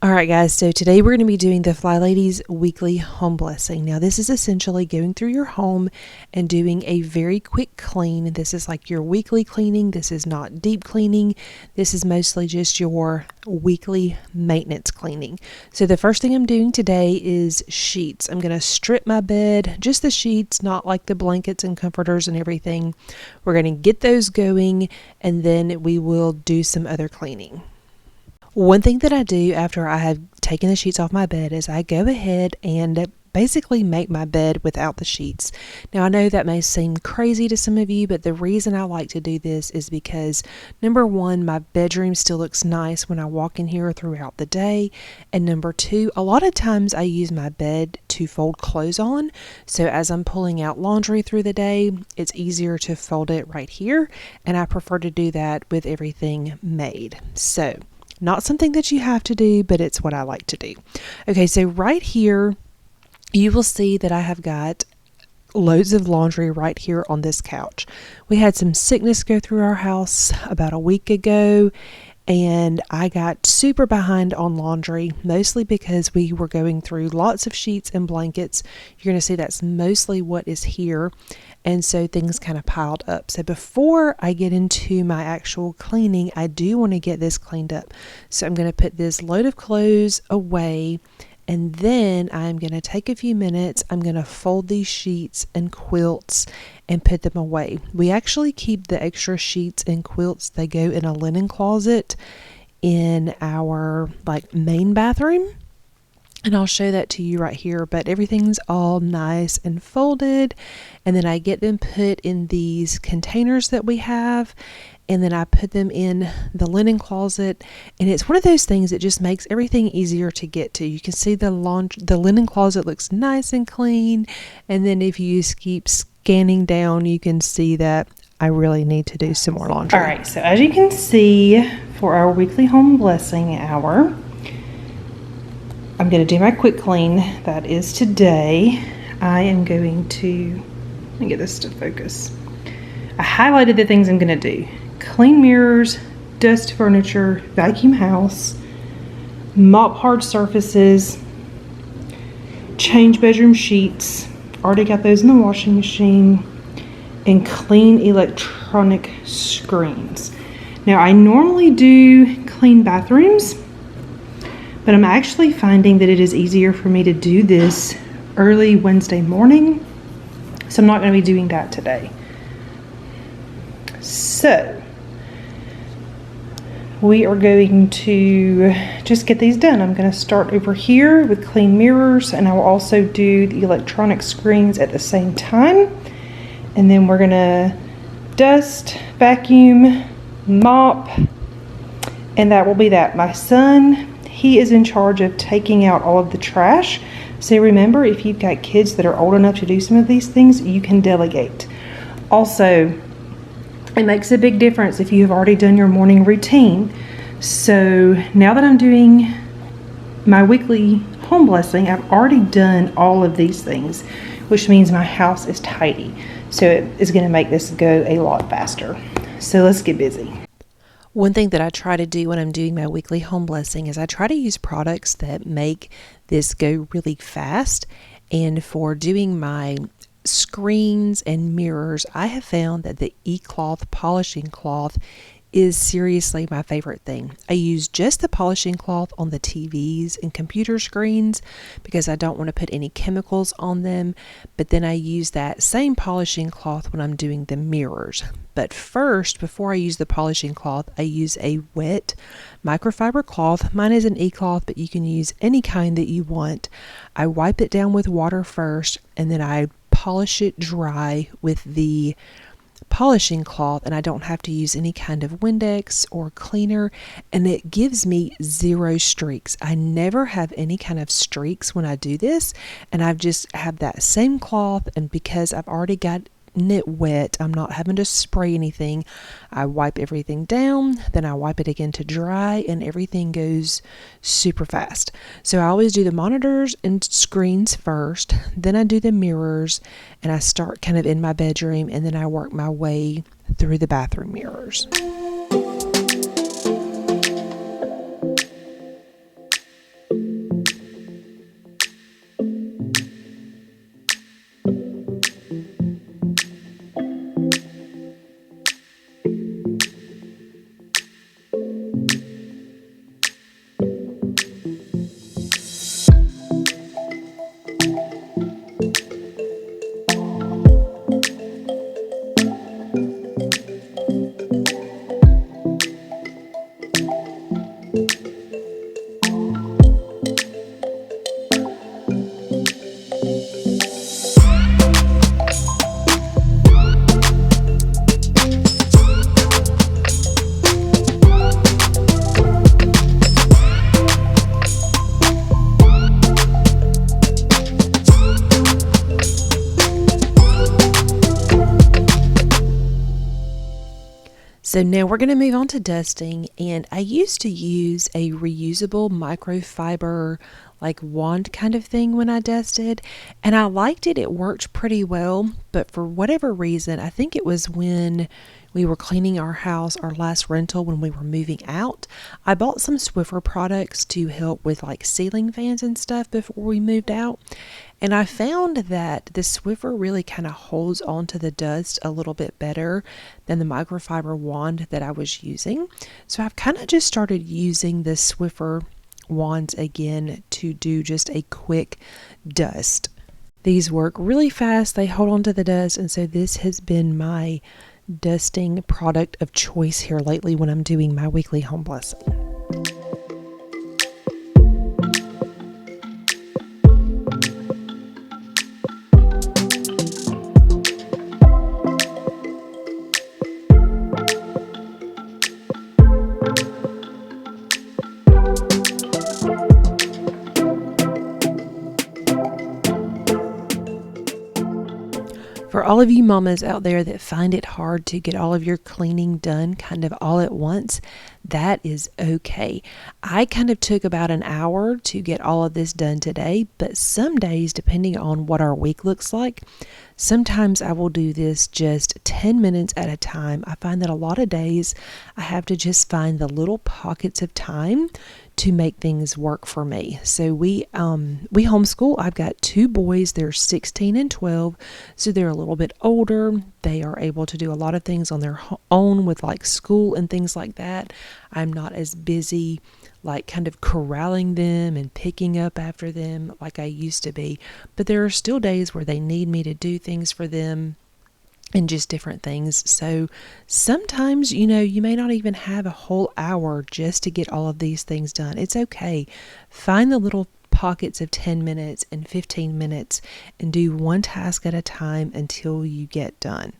All right, guys, so today we're going to be doing the Flylady's weekly home blessing. Now, this is essentially going through your home and doing a very quick clean. This is like your weekly cleaning. This is not deep cleaning. This is mostly just your weekly maintenance cleaning. So the first thing I'm doing today is sheets. I'm going to strip my bed, just the sheets, not like the blankets and comforters and everything. We're going to get those going, and then we will do some other cleaning. One thing that I do after I have taken the sheets off my bed is I go ahead and basically make my bed without the sheets. Now, I know that may seem crazy to some of you, but the reason I like to do this is because, number one, my bedroom still looks nice when I walk in here throughout the day. And number two, a lot of times I use my bed to fold clothes on. So as I'm pulling out laundry through the day, it's easier to fold it right here. And I prefer to do that with everything made. So not something that you have to do, but it's what I like to do. Okay, so right here, you will see that I have got loads of laundry right here on this couch. We had some sickness go through our house about a week ago, and I got super behind on laundry, mostly because we were going through lots of sheets and blankets. You're going to see that's mostly what is here. And so things kind of piled up. So before I get into my actual cleaning, I do want to get this cleaned up. So I'm going to put this load of clothes away, and then I'm going to take a few minutes. I'm going to fold these sheets and quilts and put them away. We actually keep the extra sheets and quilts. They go in a linen closet in our main bathroom. And I'll show that to you right here, but everything's all nice and folded. And then I get them put in these containers that we have, and then I put them in the linen closet. And it's one of those things that just makes everything easier to get to. You can see the linen closet looks nice and clean. And then if you just keep scanning down, you can see that I really need to do some more laundry. All right, so as you can see, for our weekly home blessing hour, I'm going to do my quick clean. That is today. I am going to, let me get this to focus. I highlighted the things I'm going to do. Clean mirrors, dust furniture, vacuum house, mop hard surfaces, change bedroom sheets, already got those in the washing machine, and clean electronic screens. Now, I normally do clean bathrooms, but I'm actually finding that it is easier for me to do this early Wednesday morning, so I'm not going to be doing that today. So we are going to just get these done. I'm going to start over here with clean mirrors, and I will also do the electronic screens at the same time. And then we're going to dust, vacuum, mop, and that will be that. My son, he is in charge of taking out all of the trash. So remember, if you've got kids that are old enough to do some of these things, you can delegate. Also, it makes a big difference if you have already done your morning routine. So now that I'm doing my weekly home blessing, I've already done all of these things, which means my house is tidy. So it is going to make this go a lot faster. So let's get busy. One thing that I try to do when I'm doing my weekly home blessing is I try to use products that make this go really fast. And for doing my screens and mirrors, I have found that the e-cloth polishing cloth is seriously my favorite thing. I use just the polishing cloth on the TVs and computer screens because I don't want to put any chemicals on them, but then I use that same polishing cloth when I'm doing the mirrors. But first, before I use the polishing cloth, I use a wet microfiber cloth. Mine is an e-cloth, but you can use any kind that you want. I wipe it down with water first, and then I polish it dry with the polishing cloth, and I don't have to use any kind of Windex or cleaner, and it gives me 0 streaks. I never have any kind of streaks when I do this, and I've just have that same cloth, and because I've already got it wet, I'm not having to spray anything. I wipe everything down, then I wipe it again to dry, and everything goes super fast. So I always do the monitors and screens first, then I do the mirrors, and I start kind of in my bedroom, and then I work my way through the bathroom mirrors. So now we're going to move on to dusting, and I used to use a reusable microfiber like wand kind of thing when I dusted, and I liked it. It worked pretty well, but for whatever reason, I think it was when we were cleaning our house, our last rental when we were moving out, I bought some Swiffer products to help with like ceiling fans and stuff before we moved out. And I found that the Swiffer really kind of holds onto the dust a little bit better than the microfiber wand that I was using. So I've kind of just started using the Swiffer wands again to do just a quick dust. These work really fast, they hold onto the dust, and so this has been my dusting product of choice here lately when I'm doing my weekly home blessing. For all of you mamas out there that find it hard to get all of your cleaning done kind of all at once, that is okay. I kind of took about an hour to get all of this done today, but some days, depending on what our week looks like, sometimes I will do this just 10 minutes at a time. I find that a lot of days I have to just find the little pockets of time to make things work for me. So we homeschool. I've got two boys. They're 16 and 12, so they're a little bit older. They are able to do a lot of things on their own with like school and things like that. I'm not as busy like kind of corralling them and picking up after them like I used to be. But there are still days where they need me to do things for them and just different things. So sometimes, you may not even have a whole hour just to get all of these things done. It's okay. Find the little pockets of 10 minutes and 15 minutes and do one task at a time until you get done.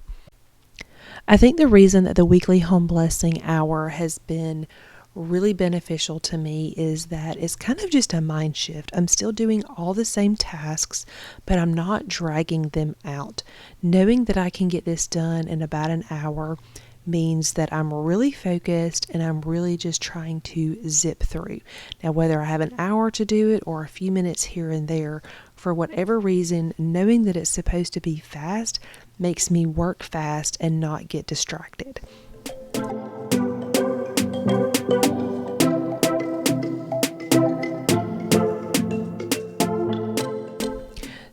I think the reason that the weekly home blessing hour has been really beneficial to me is that it's kind of just a mind shift. I'm still doing all the same tasks, but I'm not dragging them out. Knowing that I can get this done in about an hour means that I'm really focused and I'm really just trying to zip through. Now, whether I have an hour to do it or a few minutes here and there, for whatever reason, knowing that it's supposed to be fast makes me work fast and not get distracted.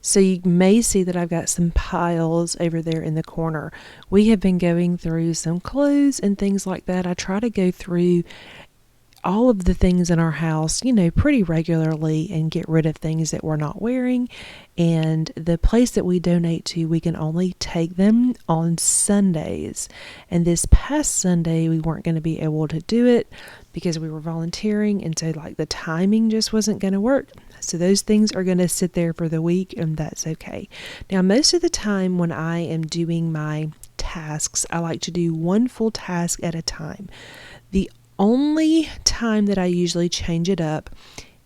So you may see that I've got some piles over there in the corner. We have been going through some clothes and things like that. I try to go through all of the things in our house, pretty regularly and get rid of things that we're not wearing. And the place that we donate to, we can only take them on Sundays. And this past Sunday, we weren't going to be able to do it because we were volunteering. And so the timing just wasn't going to work. So those things are going to sit there for the week, and that's okay. Now, most of the time when I am doing my tasks, I like to do one full task at a time. The only time that I usually change it up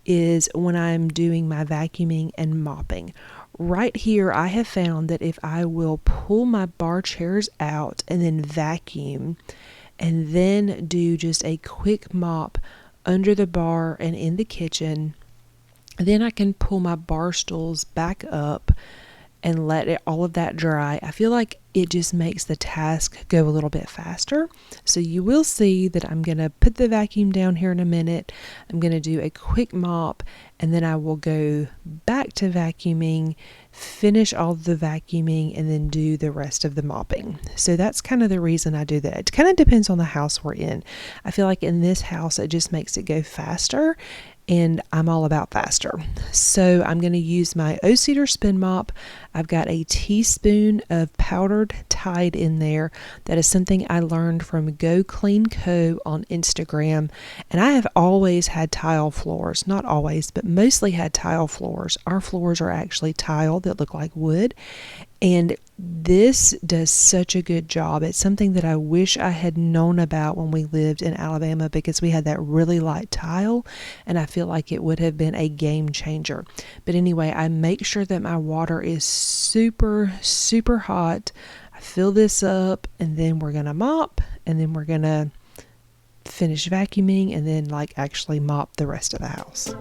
is when I'm doing my vacuuming and mopping. Right here, I have found that if I will pull my bar chairs out and then vacuum and then do just a quick mop under the bar and in the kitchen, then I can pull my bar stools back up and let all of that dry. I feel like it just makes the task go a little bit faster. So you will see that I'm going to put the vacuum down here in a minute. I'm going to do a quick mop, and then I will go back to vacuuming, finish all the vacuuming, and then do the rest of the mopping. So that's kind of the reason I do that. It kind of depends on the house we're in. I feel like in this house, it just makes it go faster, and I'm all about faster. So I'm going to use my O-Cedar spin mop. I've got a teaspoon of powdered Tide in there. That is something I learned from Go Clean Co. on Instagram. And I have always had tile floors. Not always, but mostly had tile floors. Our floors are actually tile that look like wood. And this does such a good job. It's something that I wish I had known about when we lived in Alabama, because we had that really light tile, and I feel like it would have been a game changer. But anyway, I make sure that my water is super, super hot. I fill this up, and then we're going to mop, and then we're going to finish vacuuming and then like actually mop the rest of the house.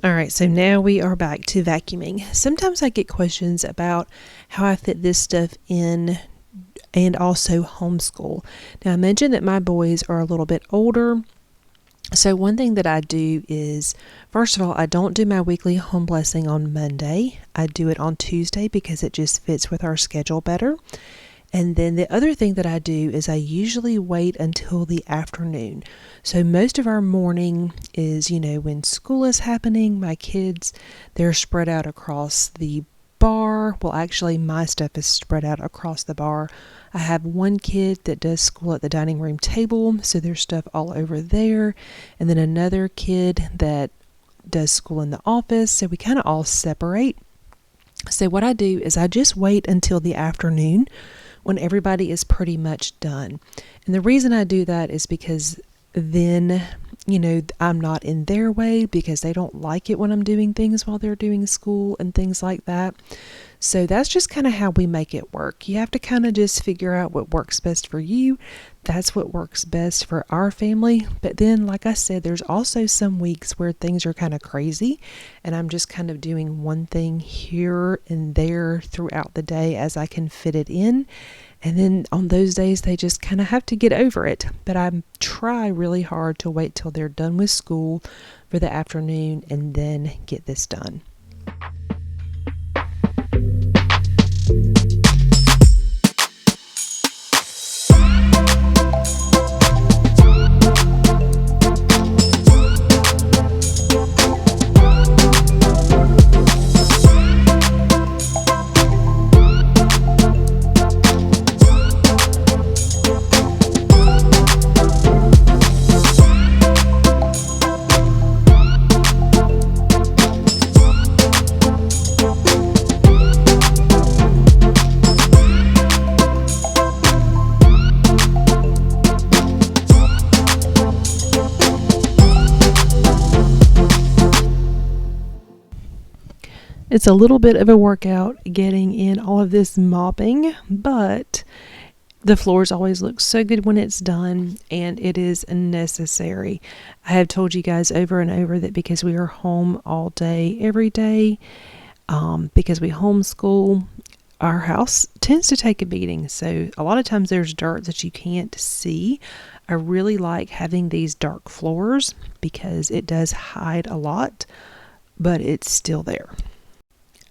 Alright, so now we are back to vacuuming. Sometimes I get questions about how I fit this stuff in and also homeschool. Now I mentioned that my boys are a little bit older. So one thing that I do is, first of all, I don't do my weekly home blessing on Monday. I do it on Tuesday because it just fits with our schedule better. And then the other thing that I do is I usually wait until the afternoon. So most of our morning is, when school is happening, my kids, they're spread out across the bar. Well, actually, my stuff is spread out across the bar. I have one kid that does school at the dining room table, so there's stuff all over there. And then another kid that does school in the office, so we kind of all separate. So what I do is I just wait until the afternoon when everybody is pretty much done. And the reason I do that is because then, I'm not in their way, because they don't like it when I'm doing things while they're doing school and things like that. So that's just kind of how we make it work. You have to kind of just figure out what works best for you. That's what works best for our family. But then, like I said, there's also some weeks where things are kind of crazy and I'm just kind of doing one thing here and there throughout the day as I can fit it in. And then on those days, they just kind of have to get over it. But I try really hard to wait till they're done with school for the afternoon and then get this done. It's a little bit of a workout getting in all of this mopping, but the floors always look so good when it's done, and it is necessary. I have told you guys over and over that because we are home all day, every day, because we homeschool, our house tends to take a beating. So a lot of times there's dirt that you can't see. I really like having these dark floors because it does hide a lot, but it's still there.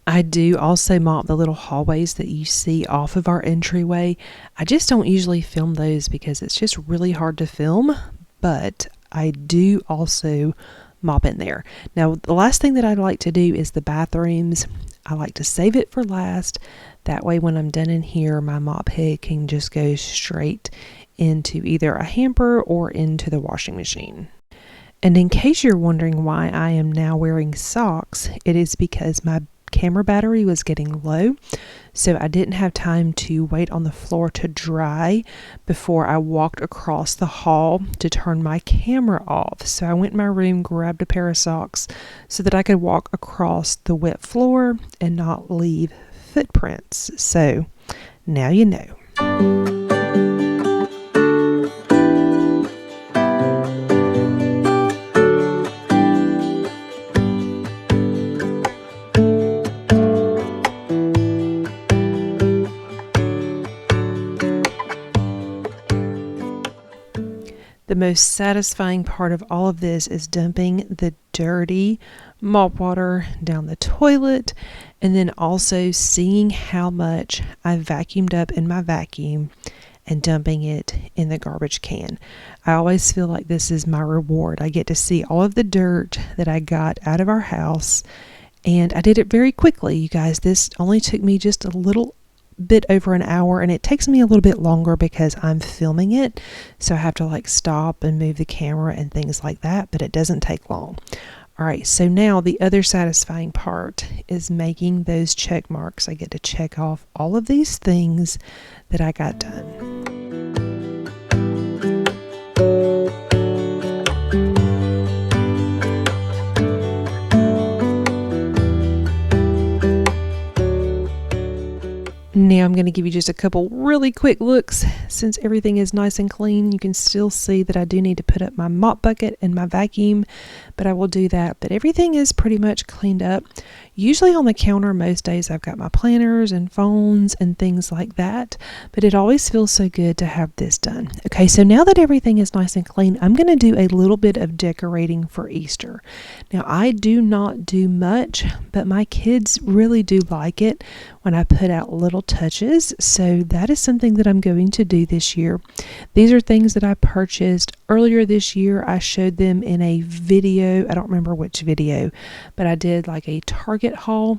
I do also mop the little hallways that you see off of our entryway. I just don't usually film those because it's just really hard to film, but I do also mop in there. Now, the last thing that I'd like to do is the bathrooms. I like to save it for last. That way, when I'm done in here, my mop head can just go straight into either a hamper or into the washing machine. And in case you're wondering why I am now wearing socks, it is because my camera battery was getting low, so I didn't have time to wait on the floor to dry before I walked across the hall to turn my camera off. So I went in my room, grabbed a pair of socks so that I could walk across the wet floor and not leave footprints. So now you know. The most satisfying part of all of this is dumping the dirty mop water down the toilet, and then also seeing how much I vacuumed up in my vacuum and dumping it in the garbage can. I always feel like this is my reward. I get to see all of the dirt that I got out of our house, and I did it very quickly, you guys. This only took me just a little bit over an hour, and it takes me a little bit longer because I'm filming it, so I have to like stop and move the camera and things like that, but it doesn't take long. All right, so now the other satisfying part is making those check marks. I get to check off all of these things that I got done. Now I'm going to give you just a couple really quick looks. Since everything is nice and clean, you can still see that I do need to put up my mop bucket and my vacuum, but I will do that. But everything is pretty much cleaned up. Usually on the counter most days I've got my planners and phones and things like that, but it always feels so good to have this done. Okay, so now that everything is nice and clean, I'm going to do a little bit of decorating for Easter. Now I do not do much, but my kids really do like it when I put out little touches, so that is something that I'm going to do this year. These are things that I purchased earlier this year. I showed them in a video. I don't remember which video, but I did like a Target haul.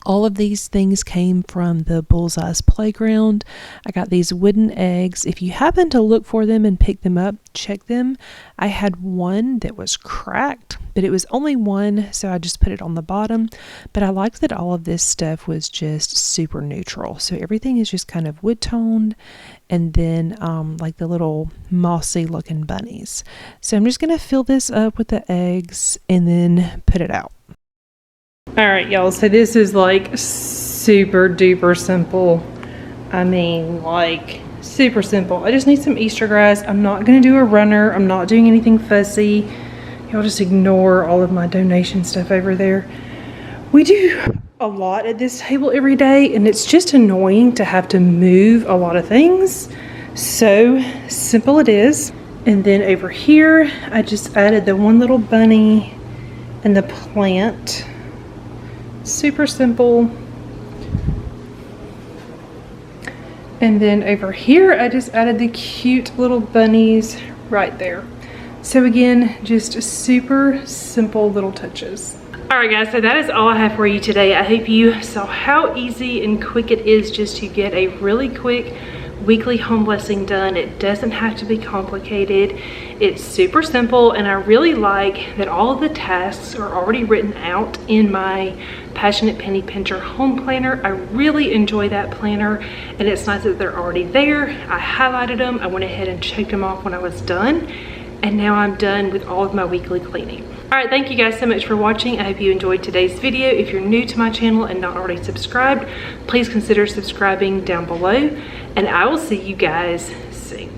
All of these things came from the Bullseye's Playground. I got these wooden eggs. If you happen to look for them and pick them up, check them. I had one that was cracked, but it was only one, so I just put it on the bottom. But I liked that all of this stuff was just super neutral. So everything is just kind of wood toned, and then like the little mossy looking bunnies. So I'm just going to fill this up with the eggs and then put it out. All right, y'all, so this is like super duper simple. I mean, like super simple. I just need some Easter grass. I'm not gonna do a runner. I'm not doing anything fussy. Y'all just ignore all of my donation stuff over there. We do a lot at this table every day, and it's just annoying to have to move a lot of things. So simple it is. And then over here, I just added the one little bunny and the plant. Super simple. And then over here I just added the cute little bunnies right there. So again, just super simple little touches. Alright guys, so that is all I have for you today. I hope you saw how easy and quick it is just to get a really quick weekly home blessing done. It doesn't have to be complicated. It's super simple, and I really like that all of the tasks are already written out in my Passionate Penny Pincher home planner. I really enjoy that planner, and it's nice that they're already there. I highlighted them. I went ahead and checked them off when I was done, and now I'm done with all of my weekly cleaning. All right, thank you guys so much for watching. I hope you enjoyed today's video. If you're new to my channel and not already subscribed, please consider subscribing down below, and I will see you guys soon.